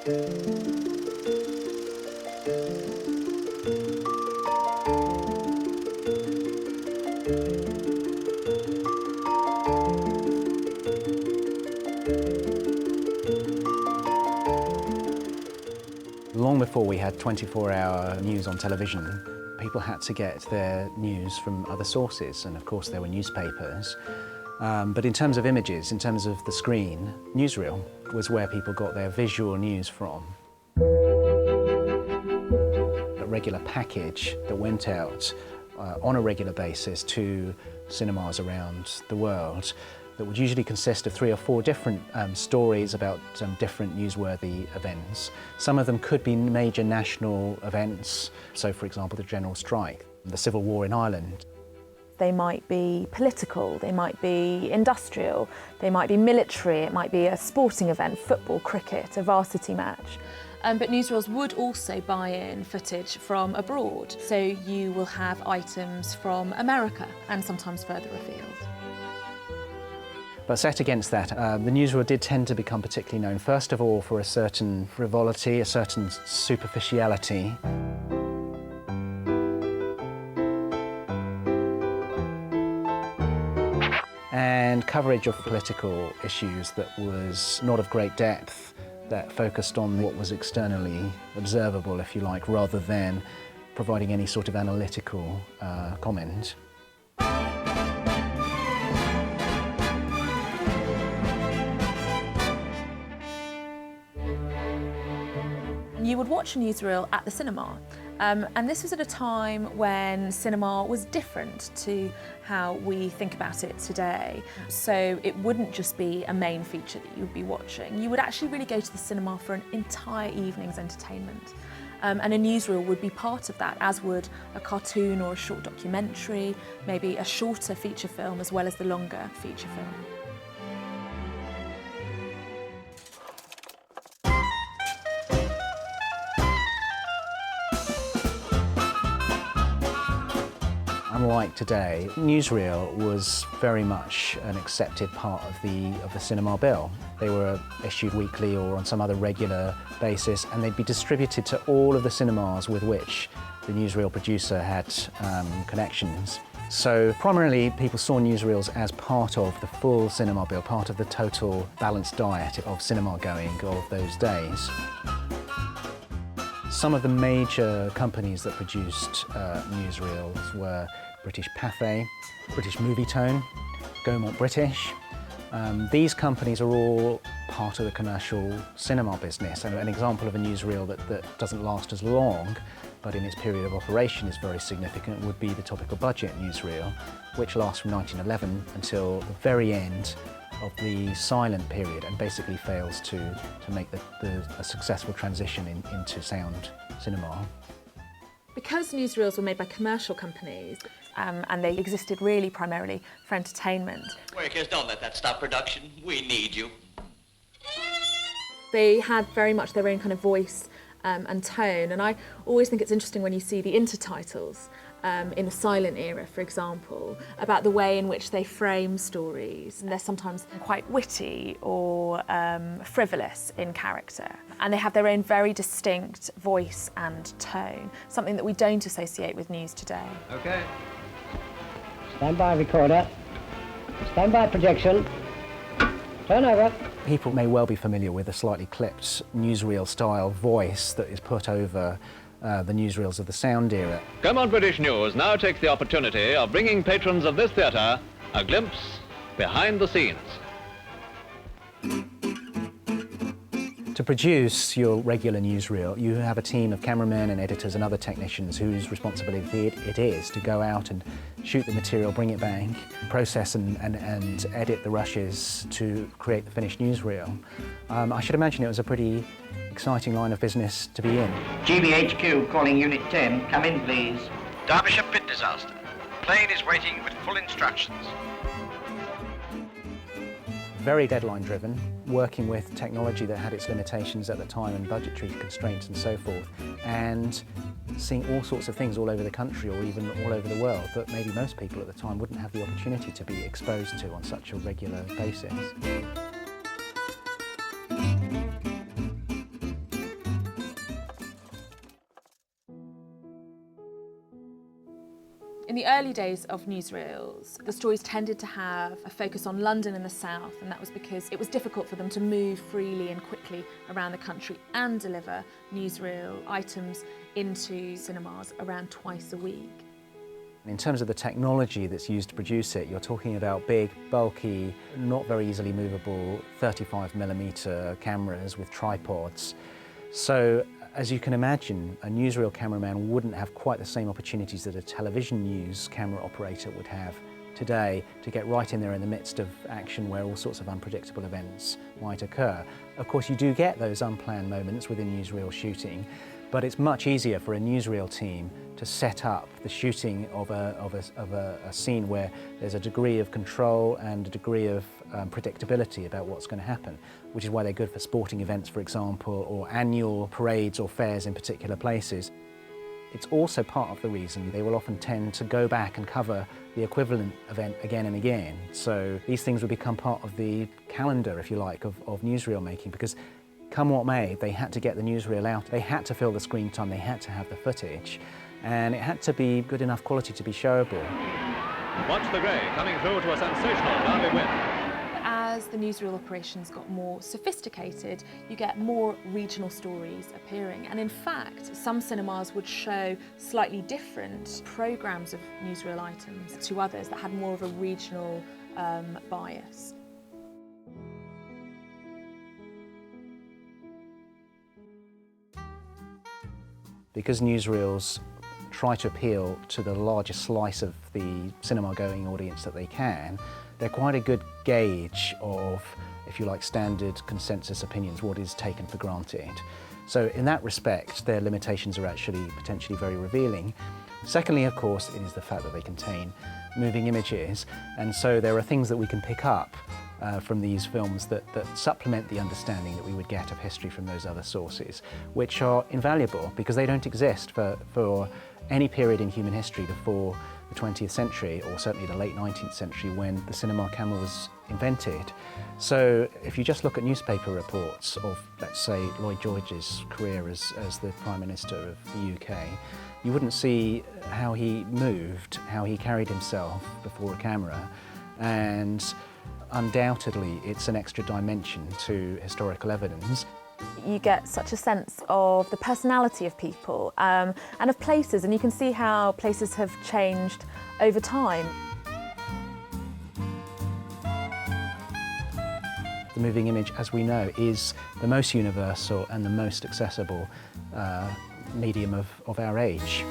Long before we had 24-hour news on television, people had to get their news from other sources, and of course there were newspapers. But in terms of images, in terms of the screen, newsreel was where people got their visual news from. A regular package that went out on a regular basis to cinemas around the world that would usually consist of 3 or 4 different stories about different newsworthy events. Some of them could be major national events, so for example the general strike, the civil war in Ireland. They might be political, they might be industrial, they might be military, it might be a sporting event, football, cricket, a varsity match. But newsreels would also buy in footage from abroad. So you will have items from America and sometimes further afield. But set against that, the newsreel did tend to become particularly known, first of all, for a certain frivolity, a certain superficiality. And coverage of political issues that was not of great depth, that focused on what was externally observable, if you like, rather than providing any sort of analytical comment. You would watch a newsreel at the cinema, and this was at a time when cinema was different to how we think about it today. So it wouldn't just be a main feature that you would be watching. You would actually really go to the cinema for an entire evening's entertainment. And a newsreel would be part of that, as would a cartoon or a short documentary, maybe a shorter feature film as well as the longer feature film. Unlike today, newsreel was very much an accepted part of the cinema bill. They were issued weekly or on some other regular basis, and they'd be distributed to all of the cinemas with which the newsreel producer had connections. So primarily people saw newsreels as part of the full cinema bill, part of the total balanced diet of cinema going of those days. Some of the major companies that produced newsreels were British Pathé, British Movie Tone, Gaumont British. These companies are all part of the commercial cinema business, and an example of a newsreel that doesn't last as long, but in its period of operation is very significant, would be the Topical Budget newsreel, which lasts from 1911 until the very end of the silent period and basically fails to make a successful transition into sound cinema. Because newsreels were made by commercial companies, and they existed really primarily for entertainment. Workers, don't let that stop production. We need you. they had very much their own kind of voice and tone. And I always think it's interesting when you see the intertitles in the silent era, for example, about the way in which they frame stories. And they're sometimes quite witty or frivolous in character. And they have their own very distinct voice and tone, something that we don't associate with news today. Okay. Stand by recorder. Stand by projection. Turn over. People may well be familiar with a slightly clipped newsreel style voice that is put over the newsreels of the sound era. Gaumont British News now takes the opportunity of bringing patrons of this theatre a glimpse behind the scenes. To produce your regular newsreel, you have a team of cameramen and editors and other technicians whose responsibility it is to go out and shoot the material, bring it back, process and edit the rushes to create the finished newsreel. I should imagine it was a pretty exciting line of business to be in. GBHQ calling Unit 10. Come in, please. Derbyshire pit disaster. Plane is waiting with full instructions. Very deadline driven, working with technology that had its limitations at the time and budgetary constraints and so forth, and seeing all sorts of things all over the country or even all over the world that maybe most people at the time wouldn't have the opportunity to be exposed to on such a regular basis. In the early days of newsreels, the stories tended to have a focus on London and the south, and that was because it was difficult for them to move freely and quickly around the country and deliver newsreel items into cinemas around twice a week. In terms of the technology that's used to produce it, you're talking about big, bulky, not very easily movable 35mm cameras with tripods. So, as you can imagine, a newsreel cameraman wouldn't have quite the same opportunities that a television news camera operator would have today to get right in there in the midst of action where all sorts of unpredictable events might occur. Of course, you do get those unplanned moments within newsreel shooting, but it's much easier for a newsreel team to set up the shooting of a scene where there's a degree of control and a degree of predictability about what's going to happen, which is why they're good for sporting events, for example, or annual parades or fairs in particular places. It's also part of the reason they will often tend to go back and cover the equivalent event again and again. So these things will become part of the calendar, if you like, of newsreel making, because come what may, they had to get the newsreel out, they had to fill the screen time, they had to have the footage, and it had to be good enough quality to be showable. Watch the grey coming through to a sensational Derby win. As the newsreel operations got more sophisticated, you get more regional stories appearing. And in fact, some cinemas would show slightly different programmes of newsreel items to others that had more of a regional bias. Because newsreels try to appeal to the largest slice of the cinema-going audience that they can, they're quite a good gauge of, if you like, standard consensus opinions, what is taken for granted. So in that respect, their limitations are actually potentially very revealing. Secondly, of course, it is the fact that they contain moving images, and so there are things that we can pick up from these films that supplement the understanding that we would get of history from those other sources, which are invaluable because they don't exist for any period in human history before the 20th century, or certainly the late 19th century when the cinema camera was invented. So if you just look at newspaper reports of, let's say, Lloyd George's career as the Prime Minister of the UK, you wouldn't see how he moved, how he carried himself before a camera, and undoubtedly it's an extra dimension to historical evidence. You get such a sense of the personality of people and of places, and you can see how places have changed over time. The moving image, as we know, is the most universal and the most accessible medium of our age.